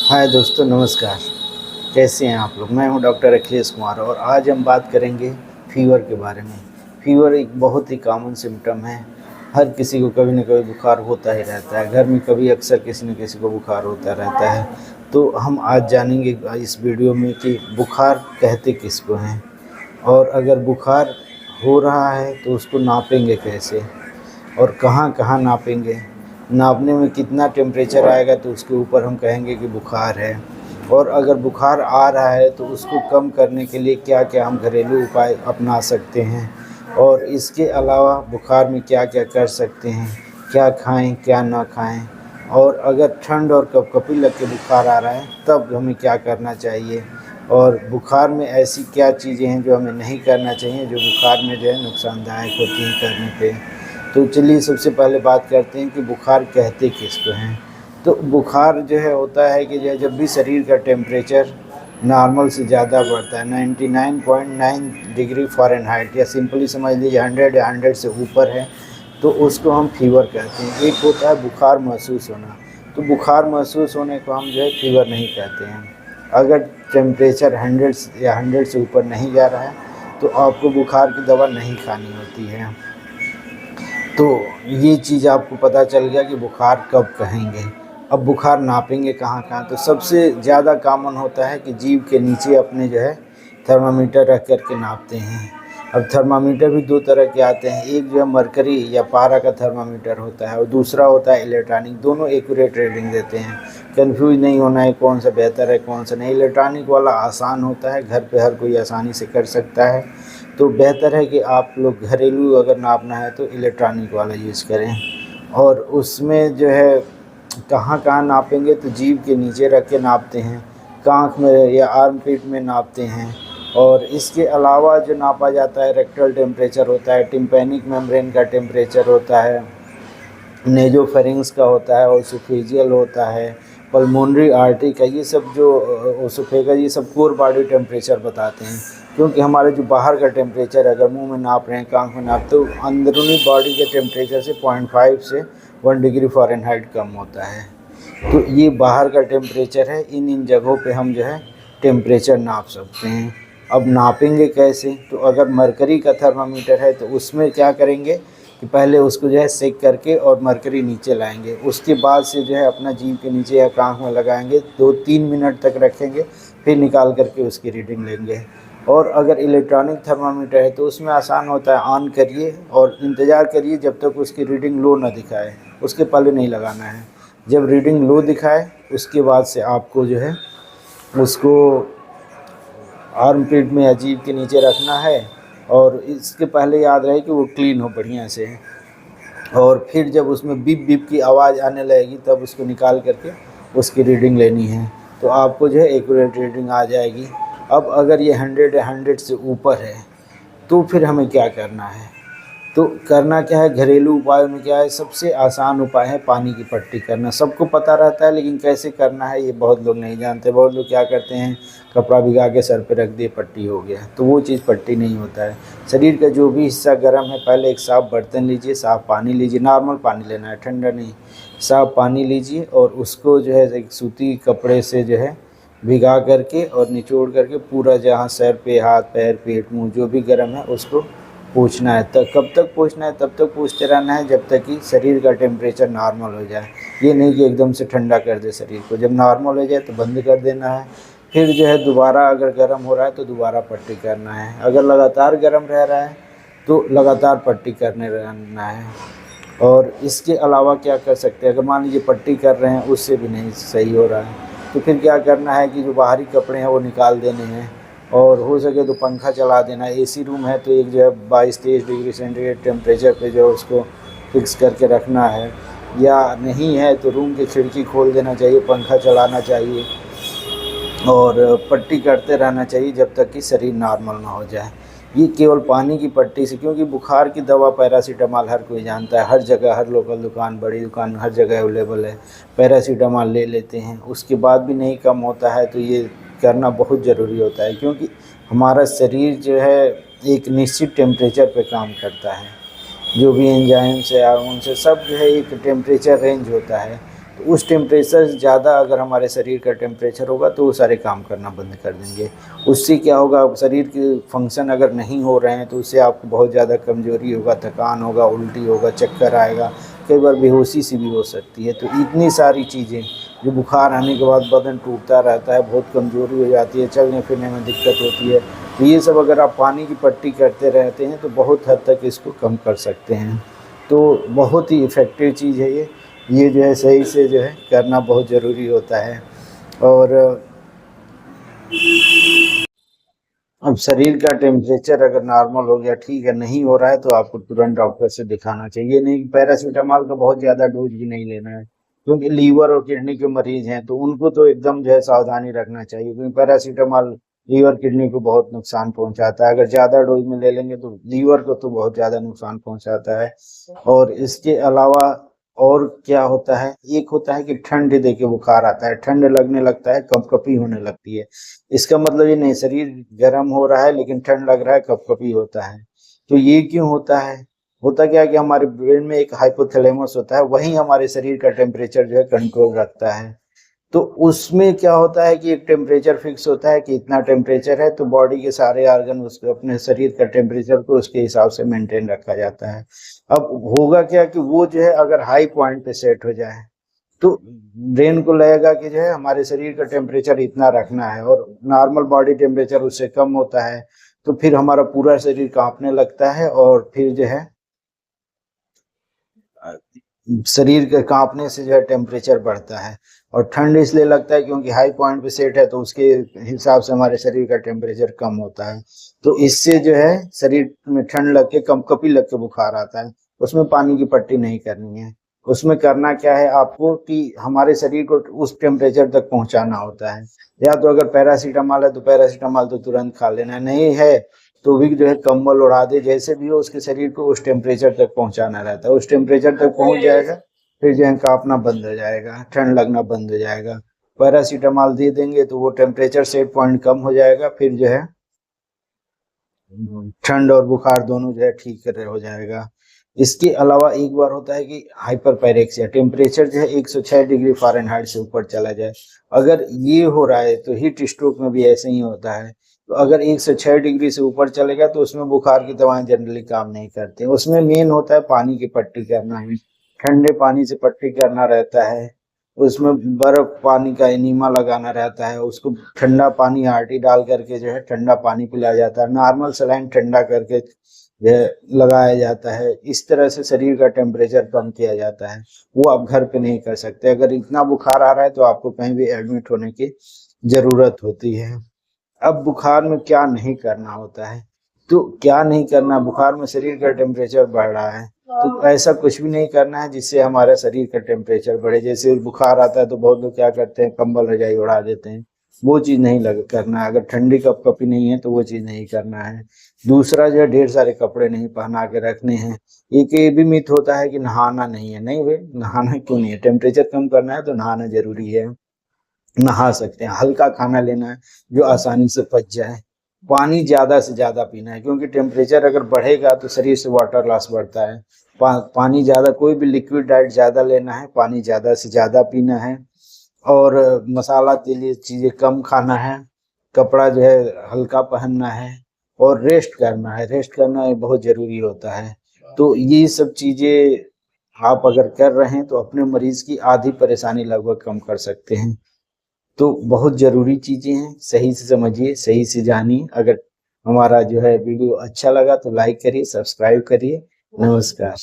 हाय दोस्तों, नमस्कार। कैसे हैं आप लोग? मैं हूं डॉक्टर अखिलेश कुमार और आज हम बात करेंगे फ़ीवर के बारे में। फ़ीवर एक बहुत ही कॉमन सिम्पटम है। हर किसी को कभी न कभी बुखार होता ही रहता है। घर में कभी अक्सर किसी न किसी को बुखार होता रहता है। तो हम आज जानेंगे इस वीडियो में कि बुखार कहते किसको हैं, और अगर बुखार हो रहा है तो उसको नापेंगे कैसे और कहाँ-कहाँ नापेंगे। नापने में कितना टेम्परेचर आएगा तो उसके ऊपर हम कहेंगे कि बुखार है। और अगर बुखार आ रहा है तो उसको कम करने के लिए क्या-क्या हम घरेलू उपाय अपना सकते हैं, और इसके अलावा बुखार में क्या-क्या कर सकते हैं, क्या खाएँ, क्या ना खाएँ। और अगर ठंड और कँपकँपी लग के बुखार आ रहा है तब हमें क्या करना चाहिए, और बुखार में ऐसी क्या चीज़ें हैं जो हमें नहीं करना चाहिए, जो बुखार में जो है नुकसानदायक होती हैं करने पे। तो चलिए सबसे पहले बात करते हैं कि बुखार कहते किसको हैं। तो बुखार जो है होता है कि जो है जब भी शरीर का टेम्परेचर नॉर्मल से ज़्यादा बढ़ता है, 99.9 डिग्री फ़ारेनहाइट, या सिंपली समझ लीजिए 100 या 100 से ऊपर है, तो उसको हम फ़ीवर कहते हैं। एक होता है बुखार महसूस होना, तो बुखार महसूस होने को हम जो है फ़ीवर नहीं कहते हैं। अगर टेम्परेचर 100 या 100 से ऊपर नहीं जा रहा है तो आपको बुखार की दवा नहीं खानी होती है। तो ये चीज़ आपको पता चल गया कि बुखार कब कहेंगे। अब बुखार नापेंगे कहाँ-कहाँ, तो सबसे ज़्यादा कॉमन होता है कि जीभ के नीचे अपने जो है थर्मामीटर रख कर के नापते हैं। अब थर्मामीटर भी 2 तरह के आते हैं, एक जो है मरकरी या पारा का थर्मामीटर होता है और दूसरा होता है इलेक्ट्रॉनिक। दोनों एक्यूरेट रीडिंग देते हैं। कन्फ्यूज़ नहीं होना है कौन सा बेहतर है कौन सा नहीं। इलेक्ट्रॉनिक वाला आसान होता है, घर पे हर कोई आसानी से कर सकता है। तो बेहतर है कि आप लोग घरेलू अगर नापना है तो इलेक्ट्रॉनिक वाला यूज़ करें। और उसमें जो है कहाँ-कहाँ नापेंगे, तो जीभ के नीचे रख के नापते हैं, काँख में या आर्मपिट में नापते हैं। और इसके अलावा जो नापा जाता है रेक्टल टेम्परेचर होता है, टिम्पैनिक मेम्ब्रेन का टेम्परेचर होता है, नेज़ोफेरिंक्स का होता है, ओसोफेजियल होता है, पल्मोनरी आर्टरी का, ये सब जो ओसोफेगस, ये सब कोर बॉडी टेम्परेचर बताते हैं। क्योंकि हमारे जो बाहर का टेम्परेचर अगर मुंह में नाप रहे हैं, कान में नाप, तो अंदरूनी बॉडी के टेम्परेचर से 0.5 से 1 डिग्री फ़ारेनहाइट कम होता है। तो ये बाहर का टेम्परेचर है। इन जगहों पे हम जो है टेम्परेचर नाप सकते हैं। अब नापेंगे कैसे, तो अगर मरकरी का थर्मामीटर है तो उसमें क्या करेंगे कि पहले उसको जो है सेक करके और मरकरी नीचे लाएंगे। उसके बाद से जो है अपना जीभ के नीचे या कान में लगाएंगे, 2-3 मिनट तक रखेंगे, फिर निकाल करके उसकी रीडिंग लेंगे। और अगर इलेक्ट्रॉनिक थर्मामीटर है तो उसमें आसान होता है, ऑन करिए और इंतज़ार करिए जब तक उसकी रीडिंग लो ना दिखाए, उसके पहले नहीं लगाना है। जब रीडिंग लो दिखाए उसके बाद से आपको जो है उसको आर्मपिट में या जीभ के नीचे रखना है, और इसके पहले याद रहे कि वो क्लीन हो बढ़िया से। और फिर जब उसमें बीप बीप की आवाज़ आने लगेगी तब उसको निकाल करके उसकी रीडिंग लेनी है, तो आपको जो है एक्यूरेट रीडिंग आ जाएगी। अब अगर ये 100 या 100 से ऊपर है तो फिर हमें क्या करना है, तो करना क्या है, घरेलू उपाय में क्या है, सबसे आसान उपाय है पानी की पट्टी करना। सबको पता रहता है लेकिन कैसे करना है ये बहुत लोग नहीं जानते। बहुत लोग क्या करते हैं, कपड़ा भिगा के सर पे रख दिए, पट्टी हो गया, तो वो चीज़ पट्टी नहीं होता है। शरीर का जो भी हिस्सा गर्म है, पहले एक साफ़ बर्तन लीजिए, साफ़ पानी लीजिए, नॉर्मल पानी लेना है, ठंडा नहीं, साफ़ पानी लीजिए और उसको जो है एक सूती कपड़े से जो है भिगा करके और निचोड़ करके पूरा जहाँ सर पे, हाथ पैर, पेट, मुँह जो भी गर्म है उसको पूछना है। तब कब तक पूछना है, तब तक पूछते रहना है जब तक कि शरीर का टेम्परेचर नॉर्मल हो जाए। ये नहीं कि एकदम से ठंडा कर दे शरीर को। जब नॉर्मल हो जाए तो बंद कर देना है। फिर जो है दोबारा अगर गर्म हो रहा है तो दोबारा पट्टी करना है। अगर लगातार गर्म रह रहा है तो लगातार पट्टी करने रहना है। और इसके अलावा क्या कर सकते हैं, अगर मान लीजिए पट्टी कर रहे हैं उससे भी नहीं सही हो रहा है तो फिर क्या करना है कि जो बाहरी कपड़े हैं वो निकाल देने हैं, और हो सके तो पंखा चला देना। एसी रूम है तो एक जो है 22-23 डिग्री सेंटीग्रेड टेम्परेचर पे जो है उसको फिक्स करके रखना है, या नहीं है तो रूम की खिड़की खोल देना चाहिए, पंखा चलाना चाहिए और पट्टी करते रहना चाहिए जब तक कि शरीर नॉर्मल ना हो जाए। ये केवल पानी की पट्टी से, क्योंकि बुखार की दवा पैरासीटामॉल हर कोई जानता है, हर जगह, हर लोकल दुकान, बड़ी दुकान, हर जगह अवेलेबल है। पैरासीटामॉल ले लेते हैं, उसके बाद भी नहीं कम होता है तो ये करना बहुत ज़रूरी होता है, क्योंकि हमारा शरीर जो है एक निश्चित टेम्परेचर पे काम करता है। जो भी एंजाइम्स है उनसे सब जो है एक टेम्परेचर रेंज होता है। तो उस टेम्परेचर से ज़्यादा अगर हमारे शरीर का टेम्परेचर होगा तो वो सारे काम करना बंद कर देंगे। उससे क्या होगा, शरीर के फंक्शन अगर नहीं हो रहे हैं तो उससे आपको बहुत ज़्यादा कमज़ोरी होगा, थकान होगा, उल्टी होगा, चक्कर आएगा, कई बार बेहोशी सी भी हो सकती है। तो इतनी सारी चीज़ें जो बुखार आने के बाद बदन टूटता रहता है, बहुत कमज़ोरी हो जाती है, चलने फिरने में दिक्कत होती है, तो ये सब अगर आप पानी की पट्टी करते रहते हैं तो बहुत हद तक इसको कम कर सकते हैं। तो बहुत ही इफ़ेक्टिव चीज़ है ये जो है सही से जो है करना बहुत ज़रूरी होता है। और अब शरीर का टेम्परेचर अगर नॉर्मल हो गया, ठीक है, नहीं हो रहा है तो आपको तुरंत डॉक्टर से दिखाना चाहिए। नहीं कि पैरासीटामॉल का बहुत ज़्यादा डोज भी नहीं लेना है, क्योंकि लीवर और किडनी के मरीज़ हैं तो उनको तो एकदम जो है सावधानी रखना चाहिए, क्योंकि पैरासीटामॉल लीवर किडनी को बहुत नुकसान पहुंचाता है। अगर ज़्यादा डोज में ले लेंगे तो लीवर को तो बहुत ज़्यादा नुकसान पहुंचाता है। और इसके अलावा और क्या होता है, एक होता है कि ठंड दे के बुखार आता है, ठंड लगने लगता है, कपकपी होने लगती है। इसका मतलब ये नहीं शरीर गर्म हो रहा है लेकिन ठंड लग रहा है, कपकपी होता है। तो ये क्यों होता है? होता क्या है कि हमारे ब्रेन में एक हाइपोथैलेमस होता है, वही हमारे शरीर का टेम्परेचर जो है कंट्रोल रखता है। तो उसमें क्या होता है कि एक टेम्परेचर फिक्स होता है कि इतना टेम्परेचर है, तो बॉडी के सारे ऑर्गन उसको अपने शरीर का टेम्परेचर को उसके हिसाब से मेंटेन रखा जाता है। अब होगा क्या कि वो जो है अगर हाई पॉइंट पे सेट हो जाए तो ब्रेन को लगेगा कि जो है हमारे शरीर का टेम्परेचर इतना रखना है, और नॉर्मल बॉडी टेम्परेचर उससे कम होता है तो फिर हमारा पूरा शरीर कांपने लगता है, और फिर जो है शरीर के कांपने से जो है टेम्परेचर बढ़ता है। और ठंड इसलिए लगता है क्योंकि हाई पॉइंट पे सेट है तो उसके हिसाब से हमारे शरीर का टेम्परेचर कम होता है। तो इससे जो है शरीर में ठंड लग के कंपकपी लग के बुखार आता है। उसमें पानी की पट्टी नहीं करनी है, उसमें करना क्या है आपको कि हमारे शरीर को उस टेम्परेचर तक पहुंचाना होता है। या तो अगर पैरासीटामॉल है तो पैरासीटामॉल तो तुरंत खा लेना है, नहीं है तो भी जो है कंबल उड़ा दे, जैसे भी हो उसके शरीर को उस टेम्परेचर तक पहुंचाना रहता है। उस टेम्परेचर तक पहुंच जाएगा फिर जो है कांपना बंद हो जाएगा, ठंड लगना बंद हो जाएगा। पैरासीटामॉल दे देंगे तो वो टेम्परेचर सेट पॉइंट कम हो जाएगा, फिर जो है ठंड और बुखार दोनों जो है ठीक हो जाएगा। इसके अलावा एक बार होता है कि हाइपरपायरेक्सिया, टेम्परेचर जो है 106 डिग्री फ़ारेनहाइट से ऊपर चला जाए। अगर ये हो रहा है तो हीट स्ट्रोक में भी ऐसे ही होता है। तो अगर 106 डिग्री से ऊपर चलेगा तो उसमें बुखार की दवाएं जनरली काम नहीं करती। उसमें मेन होता है पानी की पट्टी करना है, ठंडे पानी से पट्टी करना रहता है, उसमें बर्फ पानी का एनीमा लगाना रहता है, उसको ठंडा पानी आरटी डाल करके जो है ठंडा पानी पिलाया जाता है, नॉर्मल सलाइन ठंडा करके जो है लगाया जाता है। इस तरह से शरीर का टेम्परेचर कम किया जाता है। वो आप घर पे नहीं कर सकते। अगर इतना बुखार आ रहा है तो आपको कहीं भी एडमिट होने की जरूरत होती है। अब बुखार में क्या नहीं करना होता है, तो क्या नहीं करना, बुखार में शरीर का टेम्परेचर बढ़ रहा है तो ऐसा कुछ भी नहीं करना है जिससे हमारा शरीर का टेम्परेचर बढ़े। जैसे बुखार आता है तो बहुत लोग क्या करते हैं, कंबल रजाई उड़ा देते हैं, वो चीज़ नहीं करना है। अगर ठंडी कपकपी नहीं है तो वो चीज़ नहीं करना है। दूसरा जो है ढेर सारे कपड़े नहीं पहना के रखने हैं। एक ये भी मिथ होता है कि नहाना नहीं है, नहीं भाई नहाना क्यों नहीं है, टेम्परेचर कम करना है तो नहाना जरूरी है, नहा सकते हैं। हल्का खाना लेना है जो आसानी से पच जाए। पानी ज़्यादा से ज़्यादा पीना है, क्योंकि टेम्परेचर अगर बढ़ेगा तो शरीर से वाटर लॉस बढ़ता है। पानी ज़्यादा, कोई भी लिक्विड डाइट ज़्यादा लेना है, पानी ज़्यादा से ज़्यादा पीना है, और मसाला तेली चीज़ें कम खाना है, कपड़ा जो है हल्का पहनना है, और रेस्ट करना है। रेस्ट करना बहुत ज़रूरी होता है। तो ये सब चीज़ें आप अगर कर रहे हैं तो अपने मरीज की आधी परेशानी लगभग कम कर सकते हैं। तो बहुत ज़रूरी चीज़ें हैं, सही से समझिए, सही से जानिए। अगर हमारा जो है वीडियो अच्छा लगा तो लाइक करिए, सब्सक्राइब करिए। नमस्कार।